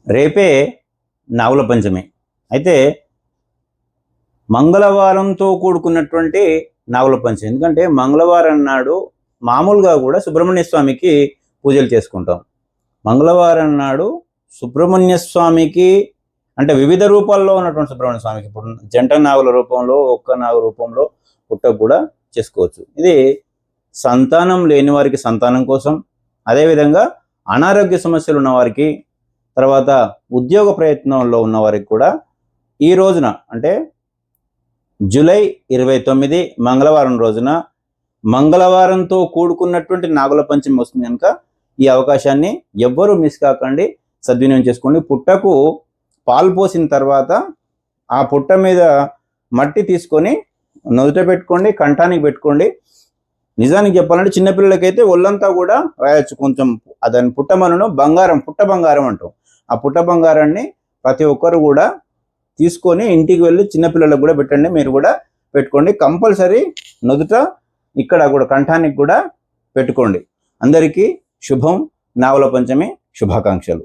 రేపే నాగుల పంచమి. అయితే మంగళవారంతో కూడుకున్నటువంటి నాగుల పంచమి. ఎందుకంటే మంగళవారం నాడు మామూలుగా కూడా సుబ్రహ్మణ్య స్వామికి పూజలు చేసుకుంటాం. మంగళవారం నాడు సుబ్రహ్మణ్య స్వామికి అంటే వివిధ రూపాల్లో ఉన్నటువంటి సుబ్రహ్మణ్య స్వామికి, ఇప్పుడు జంట నాగుల రూపంలో, ఒక్క నాగు రూపంలో పుట్టకు కూడా చేసుకోవచ్చు. ఇది సంతానం లేని వారికి సంతానం కోసం, అదేవిధంగా అనారోగ్య సమస్యలు ఉన్నవారికి, తర్వాత ఉద్యోగ ప్రయత్నంలో ఉన్నవారికి కూడా ఈ రోజున అంటే జూలై 29 మంగళవారం రోజున మంగళవారంతో కూడుకున్నటువంటి నాగుల పంచమి వస్తుంది కనుక ఈ అవకాశాన్ని ఎవ్వరూ మిస్ కాకండి, సద్వినియోగం చేసుకోండి. పుట్టకు పాలు పోసిన తర్వాత ఆ పుట్ట మీద మట్టి తీసుకొని నుదుట పెట్టుకోండి, కంఠానికి పెట్టుకోండి. నిజానికి చెప్పాలంటే చిన్నపిల్లలకైతే ఒళ్ళంతా కూడా రాయొచ్చు. కొంచెం దాని పుట్టమనను బంగారం, పుట్ట బంగారం అంటాం. ఆ పుట్ట బంగారాన్ని ప్రతి ఒక్కరు కూడా తీసుకొని ఇంటికి వెళ్ళి చిన్నపిల్లలకు కూడా పెట్టండి, మీరు కూడా పెట్టుకోండి. కంపల్సరీ నుదుట ఇక్కడ కూడా కంఠానికి కూడా పెట్టుకోండి. అందరికీ శుభం. నాగుల పంచమి శుభాకాంక్షలు.